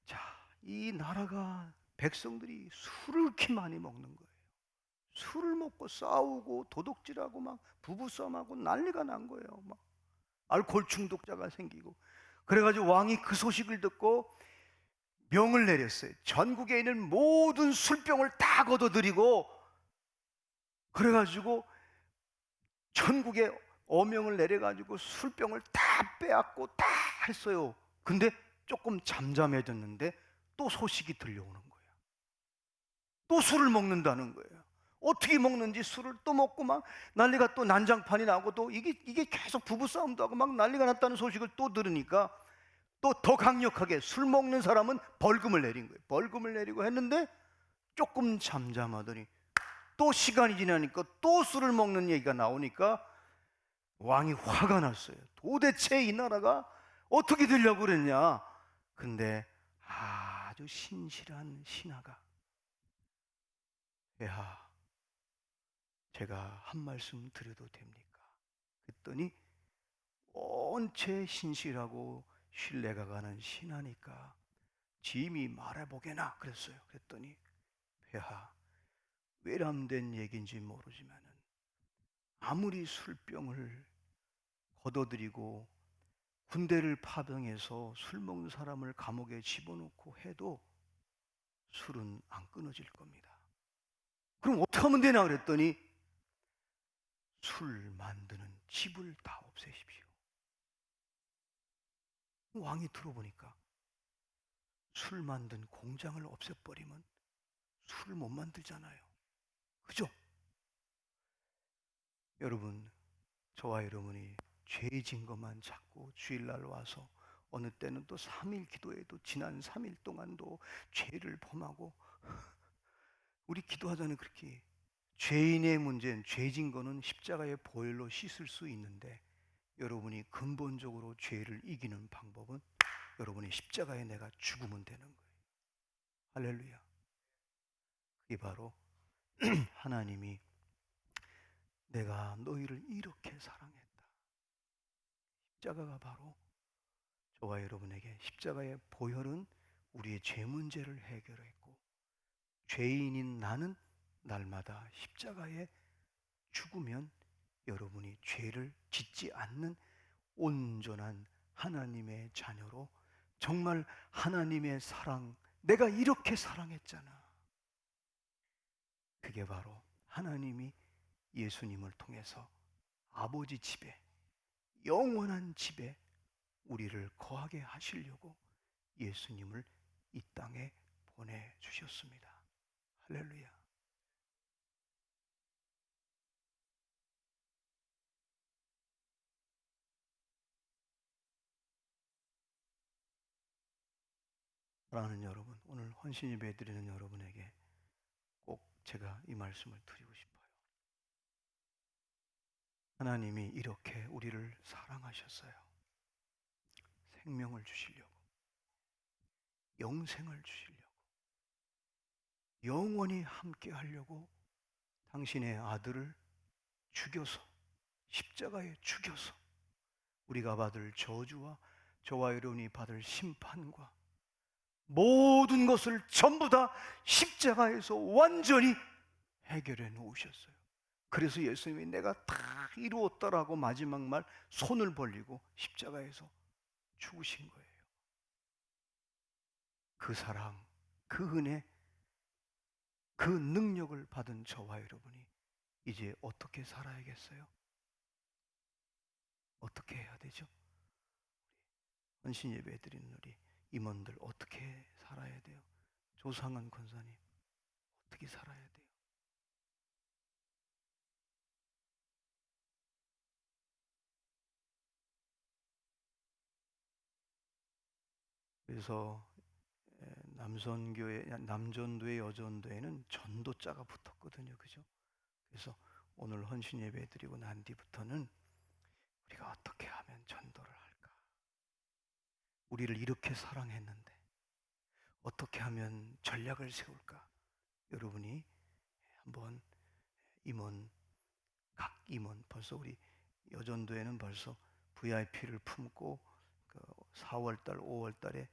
Speaker 1: 자, 이 나라가 백성들이 술을 그렇게 많이 먹는 거예요. 술을 먹고 싸우고 도둑질하고 막 부부싸움하고 난리가 난 거예요. 막 알코올 중독자가 생기고. 그래가지고 왕이 그 소식을 듣고 명을 내렸어요. 전국에 있는 모든 술병을 다 걷어들이고, 그래가지고 전국에 어명을 내려가지고 술병을 다 빼앗고 다 했어요. 근데 조금 잠잠해졌는데 또 소식이 들려오는 거예요. 또 술을 먹는다는 거예요. 어떻게 먹는지, 술을 또 먹고 막 난리가, 또 난장판이 나고, 또 이게 계속 부부싸움도 하고 막 난리가 났다는 소식을 또 들으니까 또 더 강력하게 술 먹는 사람은 벌금을 내린 거예요. 벌금을 내리고 했는데 조금 잠잠하더니 또 시간이 지나니까 또 술을 먹는 얘기가 나오니까 왕이 화가 났어요. 도대체 이 나라가 어떻게 되려고 그랬냐. 근데 아주 신실한 신하가, 야, 제가 한 말씀 드려도 됩니까? 그랬더니 온체 신실하고 신뢰가 가는 신하니까 짐이 말해보게나 그랬어요. 그랬더니, 폐하, 외람된 얘기인지 모르지만은 아무리 술병을 걷어들이고 군대를 파병해서 술 먹는 사람을 감옥에 집어넣고 해도 술은 안 끊어질 겁니다. 그럼 어떻게 하면 되나 그랬더니 술 만드는 집을 다 없애십시오. 왕이 들어보니까 술 만든 공장을 없애버리면 술을 못 만들잖아요. 그죠? 여러분, 저와 여러분이 죄 진 것만 자꾸 주일날 와서, 어느 때는 또 3일 기도에도 지난 3일 동안도 죄를 범하고, 우리 기도하자는 그렇게 죄인의 문제는, 죄진 거는 십자가의 보혈로 씻을 수 있는데, 여러분이 근본적으로 죄를 이기는 방법은 여러분이 십자가에 내가 죽으면 되는 거예요. 할렐루야. 그게 바로 하나님이 내가 너희를 이렇게 사랑했다. 십자가가 바로 저와 여러분에게, 십자가의 보혈은 우리의 죄 문제를 해결했고, 죄인인 나는 날마다 십자가에 죽으면 여러분이 죄를 짓지 않는 온전한 하나님의 자녀로, 정말 하나님의 사랑, 내가 이렇게 사랑했잖아. 그게 바로 하나님이 예수님을 통해서 아버지 집에, 영원한 집에 우리를 거하게 하시려고 예수님을 이 땅에 보내주셨습니다. 할렐루야. 사랑하는 여러분, 오늘 헌신 예배 드리는 여러분에게 꼭 제가 이 말씀을 드리고 싶어요. 하나님이 이렇게 우리를 사랑하셨어요. 생명을 주시려고. 영생을 주시려고, 영원히 함께 하려고 당신의 아들을 죽여서, 십자가에 죽여서 우리가 받을 저주와 저와 여러분이 받을 심판과 모든 것을 전부 다 십자가에서 완전히 해결해 놓으셨어요. 그래서 예수님이 내가 다 이루었다라고 마지막 말 손을 벌리고 십자가에서 죽으신 거예요. 그 사랑, 그 은혜, 그 능력을 받은 저와 여러분이 이제 어떻게 살아야겠어요? 어떻게 해야 되죠? 헌신 예배 드리는 우리 임원들 어떻게 살아야 돼요? 조상한 권사님 어떻게 살아야 돼요? 그래서 남선교회, 남전도회, 여전도회는 전도자가 붙었거든요. 그죠? 그래서 오늘 헌신 예배 드리고 난 뒤부터는 우리가 어떻게 하면 전도를 할까? 우리를 이렇게 사랑했는데 어떻게 하면 전략을 세울까? 여러분이 한번 임원, 각 임원, 벌써 우리 여전도에는 벌써 VIP를 품고 그 4월달, 5월달에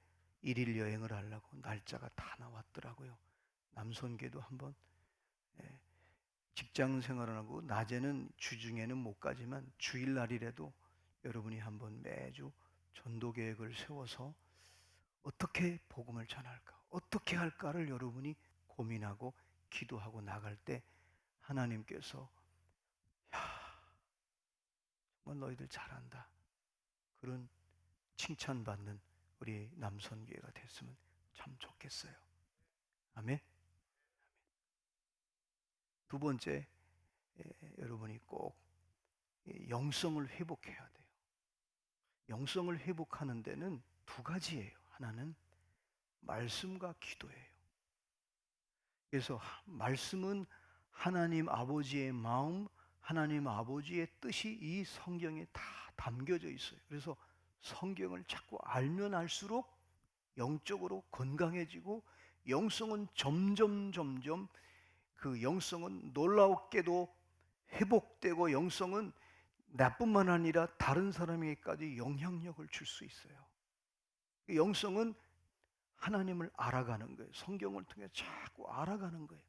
Speaker 1: 1일 여행을 하려고 날짜가 다 나왔더라고요. 남선계도 한번 직장 생활을 하고 낮에는 주중에는 못 가지만 주일날이라도 여러분이 한번 매주 전도 계획을 세워서 어떻게 복음을 전할까? 어떻게 할까를 여러분이 고민하고 기도하고 나갈 때 하나님께서 야, 정말 너희들 잘한다. 그런 칭찬받는 우리 남선교회가 됐으면 참 좋겠어요. 아멘. 두 번째, 여러분이 꼭 영성을 회복해야 돼요. 영성을 회복하는 데는 두 가지예요. 하나는 말씀과 기도예요. 그래서 말씀은 하나님 아버지의 마음, 하나님 아버지의 뜻이 이 성경에 다 담겨져 있어요. 그래서 성경을 자꾸 알면 알수록 영적으로 건강해지고 영성은 점점 그 영성은 놀랍게도 회복되고 영성은 나뿐만 아니라 다른 사람에게까지 영향력을 줄 수 있어요. 영성은 하나님을 알아가는 거예요. 성경을 통해 자꾸 알아가는 거예요.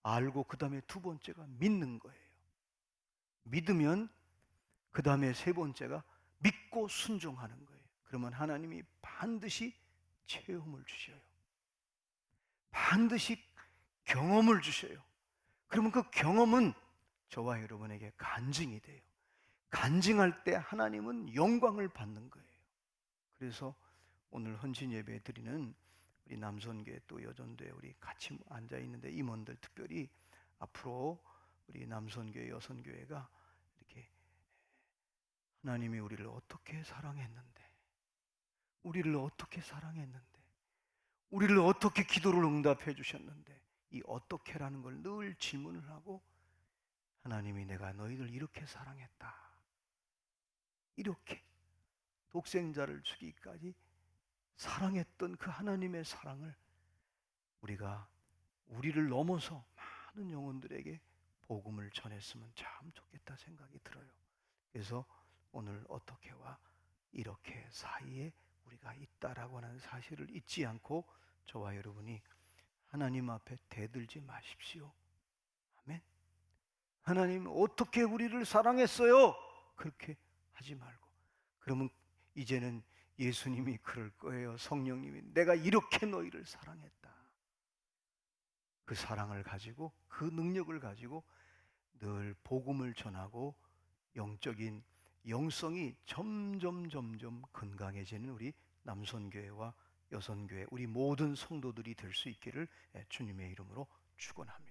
Speaker 1: 알고 그 다음에 두 번째가 믿는 거예요. 믿으면 그 다음에 세 번째가 믿고 순종하는 거예요. 그러면 하나님이 반드시 체험을 주셔요. 반드시 경험을 주셔요. 그러면 그 경험은 저와 여러분에게 간증이 돼요. 간증할 때 하나님은 영광을 받는 거예요. 그래서 오늘 헌신 예배 드리는 우리 남선교회 또 여전도에 우리 같이 앉아 있는데 임원들 특별히 앞으로 우리 남선교회 여선교회가 이렇게 하나님이 우리를 어떻게 사랑했는데 우리를 어떻게 사랑했는데 우리를 어떻게 기도를 응답해 주셨는데 이 어떻게라는 걸 늘 질문을 하고 하나님이 내가 너희들 이렇게 사랑했다. 이렇게 독생자를 주기까지 사랑했던 그 하나님의 사랑을 우리가 우리를 넘어서 많은 영혼들에게 복음을 전했으면 참 좋겠다 생각이 들어요. 그래서 오늘 어떻게와 이렇게 사이에 우리가 있다라고 하는 사실을 잊지 않고 저와 여러분이 하나님 앞에 대들지 마십시오. 아멘. 하나님 어떻게 우리를 사랑했어요? 그렇게 하지 말고 그러면 이제는 예수님이 그럴 거예요. 성령님이 내가 이렇게 너희를 사랑했다. 그 사랑을 가지고 그 능력을 가지고 늘 복음을 전하고 영적인 영성이 점점 건강해지는 우리 남선교회와 여선교회 우리 모든 성도들이 될 수 있기를 주님의 이름으로 축원합니다.